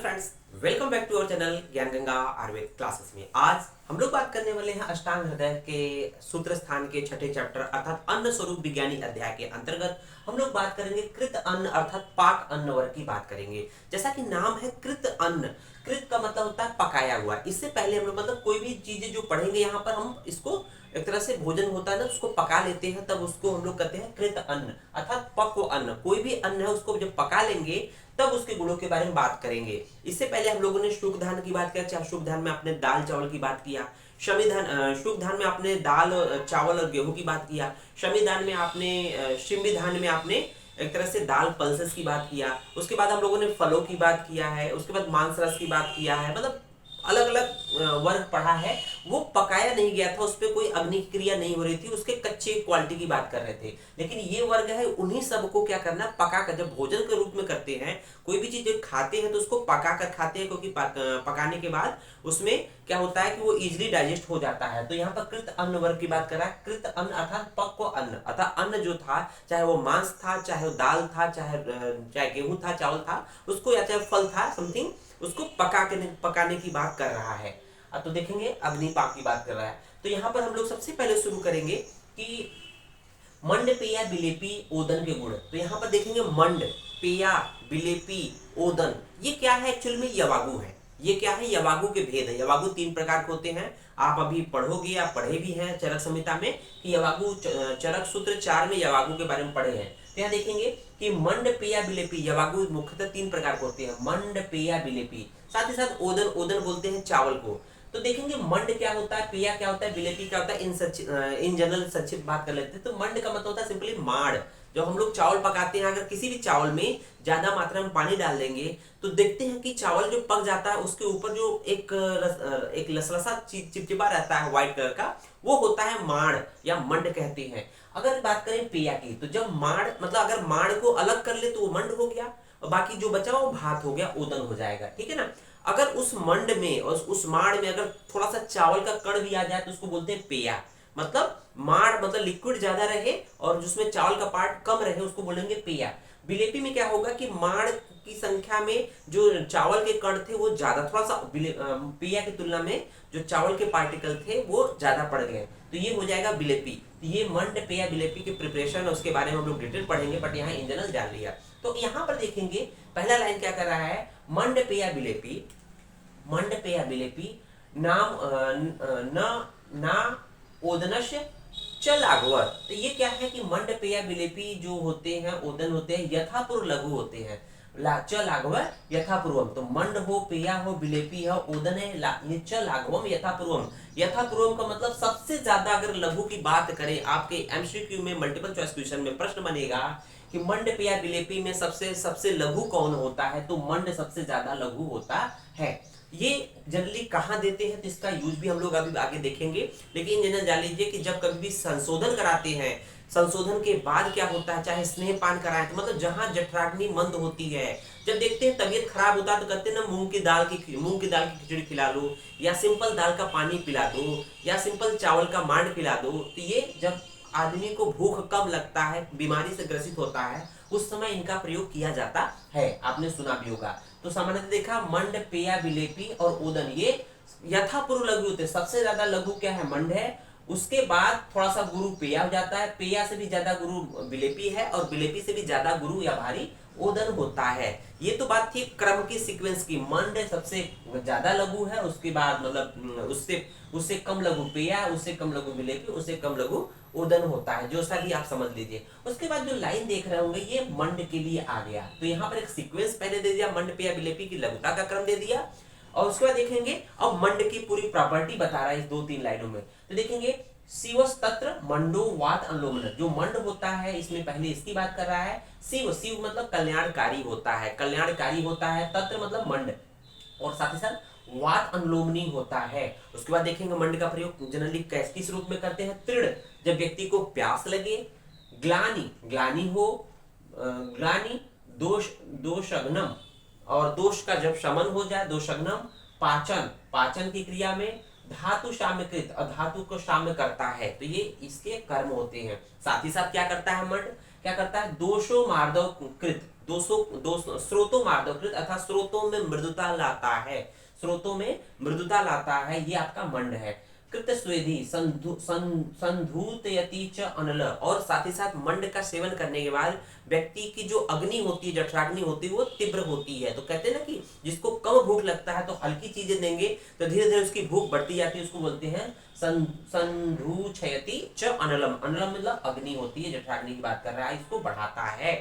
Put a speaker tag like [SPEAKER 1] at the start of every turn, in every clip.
[SPEAKER 1] Friends, welcome back to our channel Gyan Ganga Ayurveda classes में। आज हम लोग बात करने वाले हैं अष्टांग हृदय के सूत्र स्थान के छठे चैप्टर अर्थात अन्न स्वरूप विज्ञानी अध्याय के अंतर्गत हम लोग बात करेंगे कृत अन्न अर्थात पाक अन्न वर्ग की बात करेंगे। जैसा कि नाम है कृत अन्न, कृत का मतलब होता है पकाया हुआ। इससे पहले हम लोग मतलब कोई भी चीजें जो पढ़ेंगे यहाँ पर हम इसको एक तरह से भोजन होता है ना, उसको पका लेते हैं तब उसको हम लोग कहते हैं कृत अन्न अर्थात पक्व अन्न। कोई भी अन्न है उसको जब पका लेंगे तब उसके गुणों के बारे में बात करेंगे। इससे पहले हम लोगों ने शुभ धान की बात किया, चाहे शुभ धान में आपने दाल चावल की बात किया, शमीधान शुभ धान में आपने दाल चावल और गेहूं की बात किया, शमीधान में आपने शिम्बी धान में आपने एक तरह से दाल पल्सेस की बात किया। उसके बाद हम लोगों ने फलों की बात किया है, उसके बाद मांस रस की बात किया है। मतलब अलग अलग वर्ग पढ़ा है। वो पकाया नहीं गया था, उस पर कोई अग्नि क्रिया नहीं हो रही थी, उसके कच्चे क्वालिटी की बात कर रहे थे। लेकिन ये वर्ग है उन्हीं सबको क्या करना, पका कर जब भोजन के रूप में करते हैं, कोई भी चीज खाते हैं तो उसको पका कर खाते हैं, क्योंकि पकाने के बाद उसमें क्या होता है कि वो इजिली डाइजेस्ट हो जाता है। तो यहाँ पर कृत अन्न वर्ग की बात कर रहा है। कृत अन्न अर्थात पक्व अन्न अर्थात अन्न जो था, चाहे वो मांस था, चाहे वो दाल था, चाहे गेहूं था, चावल था, उसको या चाहे फल था समथिंग, उसको पकाने की बात कर रहा है। अब तो देखेंगे अग्निपाक की बात कर रहा है। तो यहाँ पर हम लोग सबसे पहले शुरू करेंगे कि मंड पेया बिलेपी ओदन के गुण। तो यहाँ पर देखेंगे मंड पेया बिलेपी ओदन, ये क्या है? एक्चुअल में यवागु है। ये क्या है? यवागु के भेद है। यवागु 3 प्रकार के होते हैं, आप अभी पढ़ोगे, आप पढ़े भी हैं चरक संहिता में कि यवागु चरक सूत्र 4 में यवागु के बारे में पढ़े हैं। तो यहाँ देखेंगे कि मंड पेया बिलेपी, यवागु मुख्यतः 3 प्रकार के होते हैं, मंड पेया बिलेपी। साथ ही साथ ओदन, ओदन बोलते हैं चावल को। तो देखेंगे मंड क्या होता है, पेया क्या होता है, बिलेपी क्या होता है, इन जनरल संक्षिप्त बात कर लेते हैं। तो मंड का मतलब होता है सिंपली माड़। जब हम लोग चावल पकाते हैं, अगर किसी भी चावल में ज्यादा मात्रा में पानी डाल देंगे तो देखते हैं कि चावल जो पक जाता है उसके ऊपर जो एक लसलसा चिपचिपा रहता है व्हाइट कलर का, वो होता है माड़ या मंड कहते हैं। अगर बात करें पेया की, तो जब माड़ मतलब अगर माड़ को अलग कर ले तो वो मंड हो गया, और बाकी जो बचा वो भात हो गया, ओदन हो जाएगा। ठीक है ना। अगर उस मंड में और उस माड़ में अगर थोड़ा सा चावल का कण भी आ जाए तो उसको बोलते हैं पेया। मतलब माड़ मतलब लिक्विड ज्यादा रहे और जिसमें चावल का पार्ट कम रहे उसको बोलेंगे पेया। बिलेपी में क्या होगा कि माड़ की संख्या में जो चावल के कण थे वो ज्यादा, थोड़ा सा पेया की तुलना में जो चावल के पार्टिकल थे वो ज्यादा पड़ गए, तो ये हो जाएगा बिलेपी। तो ये मंड पेया बिलेपी के प्रिपरेशन उसके बारे में हम लोग डिटेल पढ़ेंगे, बट यहाँ इन जनरल जान लिया। तो यहाँ पर देखेंगे पहला लाइन क्या कर रहा है, मंड पेया बिलेपी, मंड पेया बिलेपी नाम ना ओदनस्य च लाघवर। तो ये क्या है कि मंड पेया बिलेपी जो होते हैं, ओदन होते हैं, यथापूर्व लघु होते हैं। च लाघव यथापूर्वम, तो मंड हो, पेया हो, बिलेपी हो, ओदन है, ये च लाघवम यथापूर्वम। यथापूर्वम का मतलब सबसे ज्यादा अगर लघु की बात करें, आपके एमसीक्यू में मल्टीपल चॉइस क्वेश्चन में प्रश्न बनेगा कि मंड पेया बिलेपी में सबसे लघु कौन होता है, तो मंड सबसे ज्यादा लघु होता है। ये जनरली कहाँ देते हैं तो इसका यूज भी हम लोग अभी आगे देखेंगे। लेकिन जनरल जान लीजिए कि जब कभी भी संशोधन कराते हैं, संशोधन के बाद क्या होता है, चाहे स्नेह पान कराएं, तो मतलब जहां जठराग्नि मंद होती है, जब देखते हैं तबीयत खराब होता है तो कहते हैं ना मूंग की दाल की खिचड़ी खिला लो, या सिंपल दाल का पानी पिला दो, या सिंपल चावल का मांड पिला दो। तो ये जब आदमी को भूख कम लगता है, बीमारी से ग्रसित होता है, उस समय इनका प्रयोग किया जाता है, आपने सुना भी होगा। तो सामान्यतः देखा मंड पेया बिलेपी और ओदन ये यथापूर्व लघु होते हैं। सबसे ज्यादा लघु क्या है, मंड है, उसके बाद थोड़ा सा गुरु पेया हो जाता है, पेया से भी ज्यादा गुरु बिलेपी है, और बिलेपी से भी ज्यादा गुरु या भारी ओदन होता है। ये तो बात थी क्रम की, सीक्वेंस की। मंड सबसे ज्यादा लघु है, उसके बाद मतलब उससे कम लघु पेया, उससे कम लघु बिलेपी, उससे कम लघु ओदन होता है, जो सभी आप समझ लीजिए। उसके बाद जो लाइन देख रहे होंगे ये मंड के लिए आ गया। तो यहाँ पर एक सीक्वेंस पहले दे दिया, मंड पेया बिलेपी की लघुता का क्रम दे दिया, और उसके बाद देखेंगे अब मंड की पूरी प्रॉपर्टी बता रहा है इस 2-3 लाइनों में। तो देखेंगे शिवस तत्र मंडो वात अनुलोमन, जो मंड होता है इसमें पहले इसकी बात कर रहा है। शिव, शिव मतलब कल्याणकारी होता है, कल्याणकारी होता है, तत्र मतलब मंड, और साथ ही साथ वात अनुलोमनी होता है। उसके बाद देखेंगे मंड का प्रयोग जनरली किस रूप में करते हैं, तृण, जब व्यक्ति को प्यास लगे, ग्लानि, ग्लानि हो, ग्लानि, दोषग्नम, और दोष का जब शमन हो जाए, दोषग्नम, पाचन, पाचन की क्रिया में, धातु शाम्यकृत, धातु को शाम्य करता है, तो ये इसके कर्म होते हैं। साथ ही साथ क्या करता है मंड, क्या करता है, दोषो मार्दव कृत, दो स्रोतों मार्दवकृत अर्थात स्रोतों में मृदुता लाता है, स्रोतों में मृदुता लाता है, ये आपका मंड है। कृत स्वेदी संधूतयति च अनल, और साथ ही साथ मंड का सेवन करने के बाद व्यक्ति की जो अग्नि होती है, जठराग्नि होती है, वो तीव्र होती है। तो कहते हैं ना कि जिसको कम भूख लगता है तो हल्की चीजें देंगे तो धीरे धीरे उसकी भूख बढ़ती जाती है, उसको बोलते हैं संधूक्षयति च अनलम। अनलम मतलब अग्नि होती है, जठराग्नि की बात कर रहा है, इसको बढ़ाता है।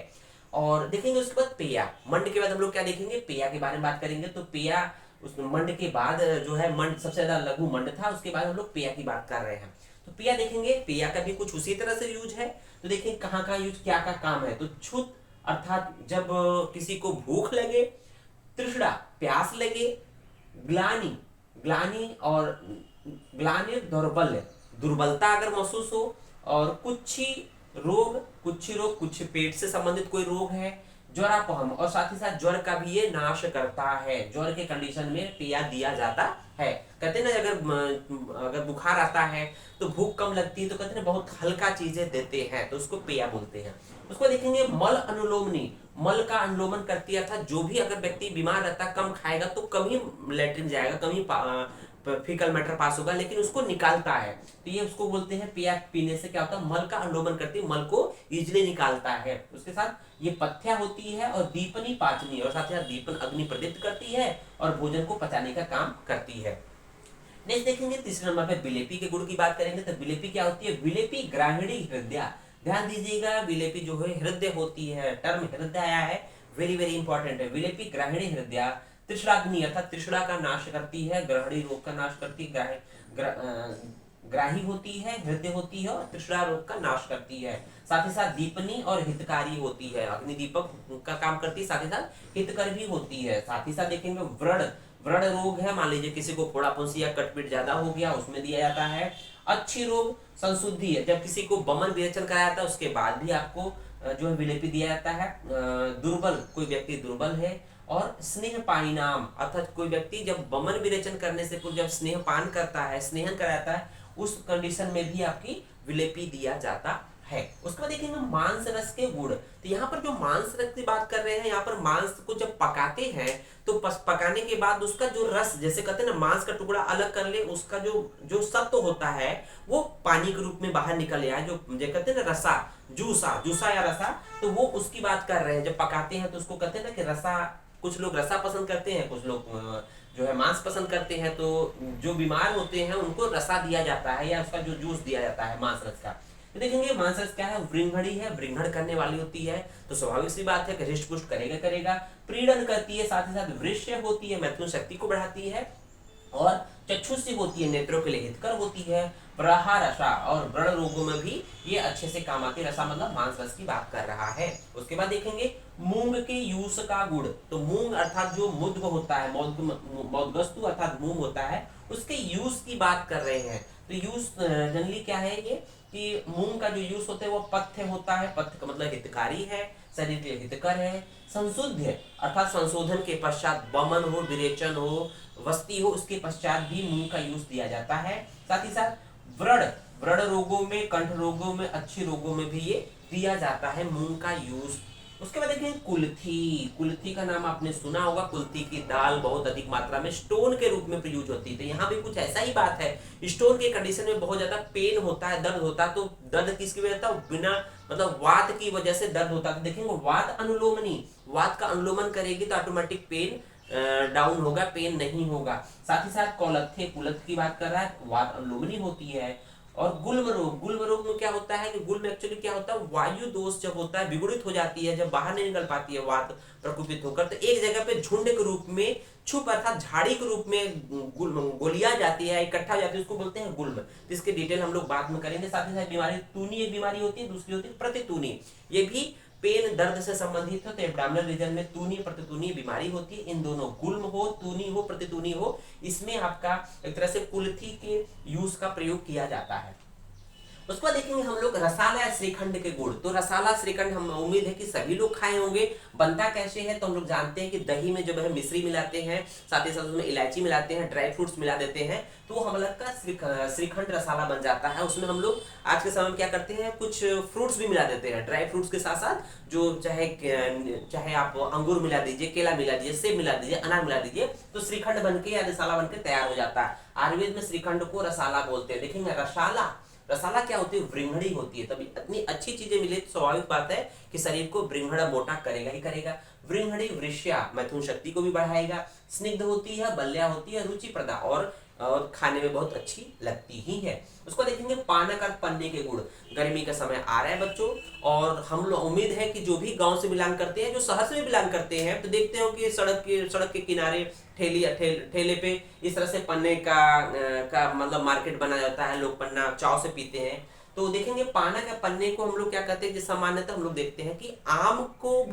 [SPEAKER 1] और देखेंगे उसके बाद पेया, मंड के बाद हम लोग क्या देखेंगे, पेया के बारे में बात करेंगे। तो पेया उस मंड के बाद जो है, मंड सबसे ज्यादा लघु मंड था, उसके बाद हम लोग पेया की बात कर रहे हैं। तो पेया देखेंगे, पेया का भी कुछ उसी तरह से यूज है। तो देखेंगे कहाँ कहाँ यूज, क्या का काम है। तो छुत अर्थात जब किसी को भूख लगे, तृष्णा प्यास लगे, ग्लानि ग्लानि और ग्लानि दौर्बल्य दुर्बलता अगर महसूस हो, और कुच्छी रोग कुछ पेट से संबंधित कोई रोग है, ज्वरापहम, और साथ ही साथ ज्वर का भी ये नाश करता है। ज्वर के कंडीशन में पेया दिया जाता है। कहते हैं ना अगर बुखार आता है तो भूख कम लगती है, तो कहते हैं बहुत हल्का चीजें देते हैं, तो उसको पेया बोलते हैं। उसको देखेंगे मल अनुलोमनी, मल का अनुलोमन करती है, अर्थात जो भी अगर व्यक्ति बीमार रहता है, कम खाएगा तो कम ही लेटरिन जाएगा, कम ही फीकल मैटर पास होगा, लेकिन उसको निकालता है। तो ये उसको बोलते हैं पेया पीने से क्या होता है, मल का अनुलोमन करती है, मल को इजिली निकालता है। उसके साथ ये पथ्या होती है और दीपनी पाचनी, और साथ ही साथ दीपन अग्नि प्रदीप्त करती है और भोजन को पचाने का काम करती है। नेक्स्ट देखेंगे तीसरे नंबर पे विलेपी के गुण की बात करेंगे। तो विलेपी क्या होती है, विलेपी ग्राहिणी हृदय, ध्यान दीजिएगा, विलेपी जो है हृदय होती है, टर्म हृदय आया है, वेरी वेरी इंपॉर्टेंट है। विलेपी ग्राहिणी हृदय, तृष्णाग्नि अर्थात तृष्णा का नाश करती है, ग्रहणी रोग का नाश करती है, ग्राही होती है, हृदय होती है, और तृष्णा रोग का नाश करती है। साथ ही साथ दीपनी और हितकारी होती है, अग्नि दीपक का काम करती है, साथ ही साथ हितकर भी होती है। साथ ही साथ देखेंगे व्रण रोग है, मान लीजिए किसी को फोड़ा फुंसी या कटपीट ज्यादा हो गया, उसमें दिया जाता है। अच्छी रोग संशुद्धि है, जब किसी को बमन विरेचन कराया जाता है उसके बाद भी आपको जो है विलेपी दिया जाता है। दुर्बल, कोई व्यक्ति दुर्बल है। और स्नेह पानी नाम, अर्थात कोई व्यक्ति जब बमन विरेचन करने से जब स्नेह पान करता है, स्नेहन कराता है, उस कंडीशन में भी आपकी विलेपी दिया जाता है। उसके बाद देखेंगे मांस रस के गुण। तो यहाँ पर जो मांस रस की बात कर रहे हैं, यहाँ पर मांस को जब पकाते हैं तो पकाने के बाद उसका जो रस, जैसे कहते हैं ना मांस का टुकड़ा अलग कर ले, उसका जो सत्व होता है वो पानी के रूप में बाहर निकल आए, जो कहते हैं ना रसा, जूसा या रसा, तो वो उसकी बात कर रहे हैं। जब पकाते हैं तो उसको कहते हैं ना कि रसा, कुछ लोग रसा पसंद करते हैं, कुछ लोग जो है मांस पसंद करते हैं। तो जो बीमार होते हैं उनको रसा दिया जाता है, या उसका जो जूस दिया जाता है मांस रस का। तो देखेंगे मांस रस क्या है, वृंघड़ी है, वृंघण करने वाली होती है, तो स्वाभाविक सी बात है कि हृष्ट पुष्ट करेगा, प्रीड़न करती है, साथ ही साथ वृष्य होती है, मैथुन शक्ति को बढ़ाती है, और चक्षुषी होती है, नेत्रों के लिए हितकर होती है। प्रहा रसा, और व्रण रोगों में भी ये अच्छे से काम आती है। रसा मतलब मांस रस की बात कर रहा है। उसके बाद देखेंगे मूंग के यूस का गुण। तो मूंग अर्थात जो मुद्ग होता है, मौदगस्तु अर्थात मूंग होता है, उसके यूस की बात कर रहे हैं। तो यूस जनरली क्या है ये, कि मूंग का जो यूज होता है वो पथ्य होता है, पथ्य का मतलब हितकारी है, शरीर के लिए हितकर है। संशुद्ध अर्थात संशोधन के पश्चात, बमन हो, विरेचन हो, वस्ती हो, उसके पश्चात भी मूंग का यूज दिया जाता है। साथ ही साथ व्रण रोगों में, कंठ रोगों में, अच्छी रोगों में भी ये दिया जाता है मूंग का यूज। उसके बाद देखिए कुल्थी का नाम आपने सुना होगा। कुल्थी की दाल बहुत अधिक मात्रा में स्टोन के रूप में प्रयूज होती है। तो यहाँ भी कुछ ऐसा ही बात है, स्टोन के कंडीशन में बहुत ज्यादा पेन होता है, दर्द होता है। तो दर्द किसकी वजह होता है, बिना मतलब वात की वजह से दर्द होता है। तो देखेंगे वात अनुलोमनी, वात का अनुलोमन करेगी तो ऑटोमेटिक पेन डाउन होगा, पेन नहीं होगा। साथ ही साथ कुलथ की बात कर रहा है, वात अनुलोमनी होती है। और गुल्म रोग में क्या होता है कि गुल्म एक्चुअली क्या होता है, वायु दोष जब होता है, विगुणित हो जाती है, जब बाहर नहीं निकल पाती है वात प्रकोपित होकर, तो एक जगह पे झुंड के रूप में, छुप अर्थात झाड़ी के रूप में गोलिया जाती है, इकट्ठा हो जाती है, उसको बोलते हैं गुल्म। तो इसके डिटेल हम लोग बाद में करेंगे। साथ ही साथ बीमारी तूनी एक बीमारी होती है, दूसरी होती है प्रतितूनी। ये भी पेन दर्द से संबंधित है। तो एब्डोमिनल रीजन में तूनी प्रतितूनी बीमारी होती है। इन दोनों गुल्म हो, तूनी हो, प्रतितूनी हो, इसमें आपका एक तरह से कुल्थी के यूज का प्रयोग किया जाता है। उसके बाद देखेंगे हम लोग रसाला या श्रीखंड के गुण। तो रसाला श्रीखंड हम उम्मीद है कि सभी लोग खाए होंगे। बनता कैसे है तो हम लोग जानते हैं कि दही में जब है मिश्री मिलाते हैं, साथ ही साथ उसमें इलायची मिलाते हैं, ड्राई फ्रूट्स मिला देते हैं, तो हम लोग का श्रीखंड रसाला बन जाता है। उसमें हम लोग आज के समय में क्या करते हैं, कुछ फ्रूट्स भी मिला देते हैं, ड्राई फ्रूट्स के साथ साथ जो चाहे आप अंगूर मिला दीजिए, केला मिला दीजिए, सेब मिला दीजिए, अनार मिला दीजिए, तो श्रीखंड बनके या रसाला बनके तैयार हो जाता है। आयुर्वेद में श्रीखंड को रसाला बोलते हैं। देखेंगे रसाला, रसाला क्या होती है, व्रिंगड़ी होती है। तभी इतनी अच्छी चीजें मिले तो स्वाभाविक बात है कि शरीर को व्रिंगड़ा मोटा करेगा ही करेगा। व्रिंगड़ी वृष्या मैथुन शक्ति को भी बढ़ाएगा, स्निग्ध होती है, बल्या होती है, रुचिप्रदा और खाने में बहुत अच्छी लगती ही है। उसको देखेंगे पानक और पन्ने के गुण। गर्मी का समय आ रहा है बच्चों, और हम लोग उम्मीद है कि जो भी गांव से बिलोंग करते हैं, जो शहर से भी बिलोंग करते हैं, तो देखते हो कि सड़क के किनारे ठेले पे इस तरह से पन्ने का मतलब मार्केट बना जाता है। लोग पन्ना चाव से पीते हैं। तो देखेंगे पानक या पन्ने को हम लोग क्या कहते हैं, जिस सामान्यतः हम लोग देखते हैं कि आम को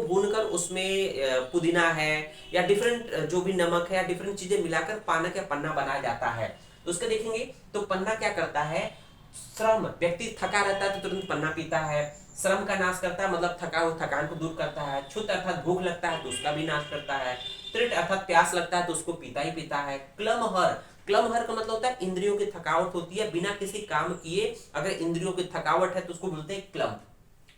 [SPEAKER 1] भूनकर उसमें पुदीना है या डिफरेंट जो भी नमक है या डिफरेंट चीजें मिलाकर पानक या पन्ना बनाया जाता है। तो उसका देखेंगे तो पन्ना क्या करता है, श्रम, व्यक्ति थका रहता है तो तुरंत पन्ना पीता है। श्रम का नाश करता है, मतलब थकान को दूर करता है। क्षुत अर्थात भूख लगता है तो उसका भी नाश करता है। तृट अर्थात प्यास लगता है तो उसको पीता ही पीता है। क्लमहर, क्लमहर का मतलब होता है इंद्रियों की थकावट होती है बिना किसी काम किए, अगर इंद्रियों की थकावट है तो उसको बोलते हैं क्लम,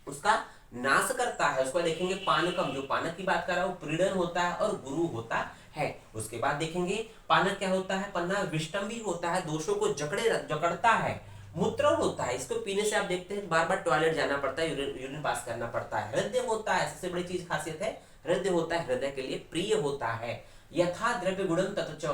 [SPEAKER 1] उसका नाश करता है। उसको देखेंगे पानकम, जो पानक की बात कर रहा है वो प्रीडन होता है और गुरु होता है। उसके बाद देखेंगे पानक क्या होता है, पन्ना विष्टम्भी होता है, दोषों को जकड़ता है। मूत्र होता है, इसको पीने से आप देखते हैं बार बार टॉयलेट जाना पड़ता है, यूरिन पास करना पड़ता है। हृदय होता है, सबसे बड़ी चीज खासियत है हृदय होता है, हृदय के लिए प्रिय होता है। यथा द्रव्य गुणम ततच,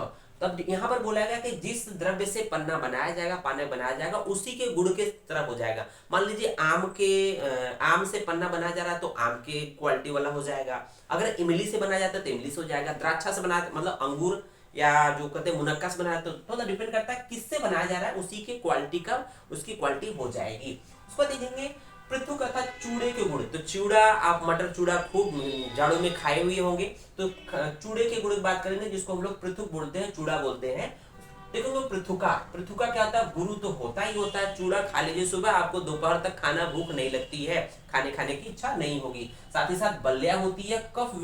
[SPEAKER 1] तब यहाँ पर बोला गया कि जिस द्रव्य से पन्ना बनाया जाएगा, पानक बनाया जाएगा, उसी के गुण के तरफ हो जाएगा। मान लीजिए आम से पन्ना बनाया जा रहा है तो आम के क्वालिटी वाला हो जाएगा। अगर इमली से बनाया जाता है तो इमली से हो जाएगा। द्राक्षा से बनाया मतलब अंगूर या जो कहते हैं मुनक्का से बनाया, तो थोड़ा डिपेंड करता है किससे बनाया जा रहा है, उसी के क्वालिटी का उसकी क्वालिटी हो जाएगी। उसको देखेंगे पृथु कथा चूड़े के गुण। तो चूड़ा, आप मटर चूड़ा खूब जाड़ों में खाए हुए होंगे, तो चूड़े के गुण की बात करेंगे जिसको हम लोग पृथुक बोलते हैं, चूड़ा बोलते हैं। देखो पृथुका क्या होता है, गुरु तो होता ही होता है। चूड़ा खा लीजिए सुबह, आपको दोपहर तक खाना भूख नहीं लगती है, खाने की इच्छा नहीं होगी। साथ ही साथ बल्या होती है, कफ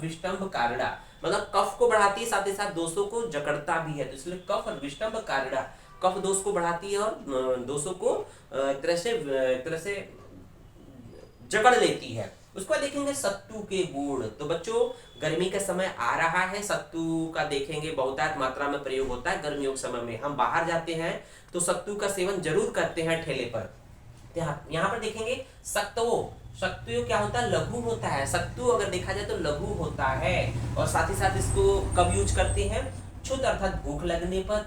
[SPEAKER 1] विष्टम्भ कारिड़ा, मतलब कफ को बढ़ाती है, साथ ही साथ दोषों को जकड़ता भी है, तो इसलिए कफ और विष्टम्भ कारिड़ा कफ दोष को बढ़ाती है और दोषों को एक तरह से जकड़ लेती है। उसको देखेंगे सत्तू के गुण। तो बच्चों गर्मी का समय आ रहा है, सत्तू का देखेंगे बहुतायत मात्रा में प्रयोग होता है। गर्मियों के समय में हम बाहर जाते हैं तो सत्तू का सेवन जरूर करते हैं ठेले पर। यहाँ पर देखेंगे सत्तू क्या होता है, लघु होता है। सत्तू अगर देखा जाए तो लघु होता है, और साथ ही साथ इसको कब यूज करते हैं, क्षुध अर्थात भूख लगने पर,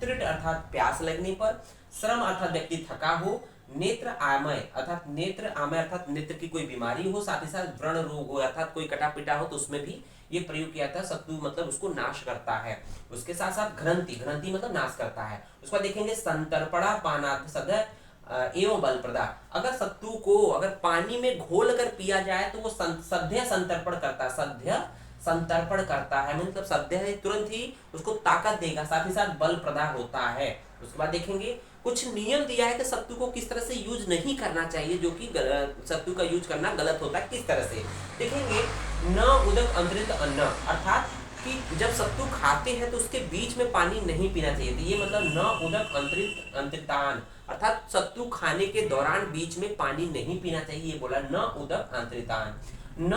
[SPEAKER 1] तृट अर्थात प्यास लगने पर, श्रम अर्थात व्यक्ति थका हो, नेत्र आमय अर्थात नेत्र की कोई बीमारी हो, साथ ही साथ व्रण रोग हो अर्थात कोई कटा-पिटा हो तो उसमें भी ये प्रयोग किया था। सत्तू मतलब उसको नाश करता है। उसके साथ साथ ग्रंथि मतलब नाश करता है। उसको देखेंगे संतर्पणा पानार्थ सद एवं बल प्रदा। अगर सत्तू को अगर पानी में घोल कर पिया जाए तो वो सद्य संतर्पण करता है, मतलब सद्य है तुरंत ही उसको ताकत देगा, साथ ही साथ बल प्रदान होता है। उसके बाद देखेंगे कुछ नियम दिया है कि सत्तू को किस तरह से यूज नहीं करना चाहिए, जो कि सत्तू का यूज करना गलत होता है। किस तरह से देखेंगे, न उदक अंतरित अन्न, अर्थात कि जब सत्तू खाते हैं तो उसके बीच में पानी नहीं पीना चाहिए। तो ये मतलब न उदक अंतरितान, अर्थात सत्तू खाने के दौरान बीच में पानी नहीं पीना चाहिए, ये बोला न उदक अंतरितान। न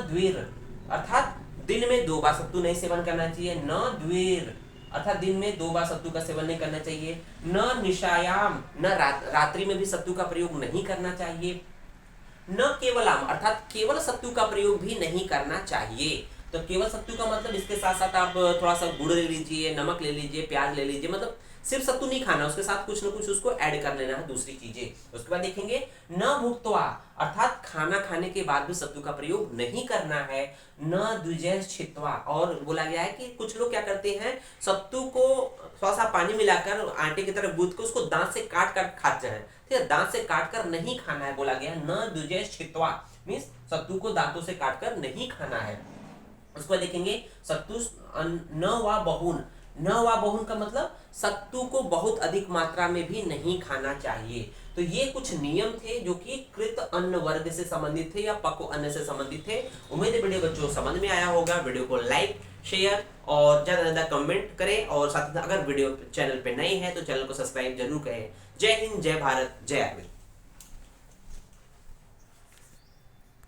[SPEAKER 1] द्विर अर्थात दिन में 2 बार सत्तू नहीं सेवन करना चाहिए। न द्विर अर्थात दिन में 2 बार सत्तू का सेवन नहीं करना चाहिए। न निशायाम, न रात्रि में भी सत्तू का प्रयोग नहीं करना चाहिए। न केवलाम अर्थात केवल सत्तू का प्रयोग भी नहीं करना चाहिए। तो केवल सत्तू का मतलब इसके साथ साथ आप थोड़ा सा गुड़ ले लीजिए, नमक ले लीजिए, प्याज ले लीजिए, मतलब सिर्फ सत्तू नहीं खाना, उसके साथ कुछ न कुछ उसको ऐड कर लेना है दूसरी चीजें। उसके बाद देखेंगे न भुक्त्वा अर्थात खाना खाने के बाद भी सत्तू का प्रयोग नहीं करना है। न द्विजय छित्वा, और बोला गया है कि कुछ लोग क्या करते हैं, सत्तू को थोड़ा सा पानी मिलाकर आटे की तरह गूंथ के उसको दांत से काट कर खाते हैं। ठीक है, दांत से काट कर नहीं खाना है, बोला गया न द्विजय छित्वा, मीन्स सत्तू को दांतों से काट कर नहीं खाना है। उसको देखेंगे सत्तू न वा बहुन, न वा बहुन का मतलब सत्तू को बहुत अधिक मात्रा में भी नहीं खाना चाहिए। तो ये कुछ नियम थे जो कि कृत अन्न वर्ग से संबंधित थे या पक्व अन्न से संबंधित थे। उम्मीद है वीडियो बच्चों समझ में आया होगा। वीडियो को लाइक शेयर और ज्यादा से ज्यादा कमेंट करें और साथ ही अगर वीडियो चैनल पे नए हैं तो चैनल को सब्सक्राइब जरूर करें। जय हिंद, जय भारत, जय आर्मी।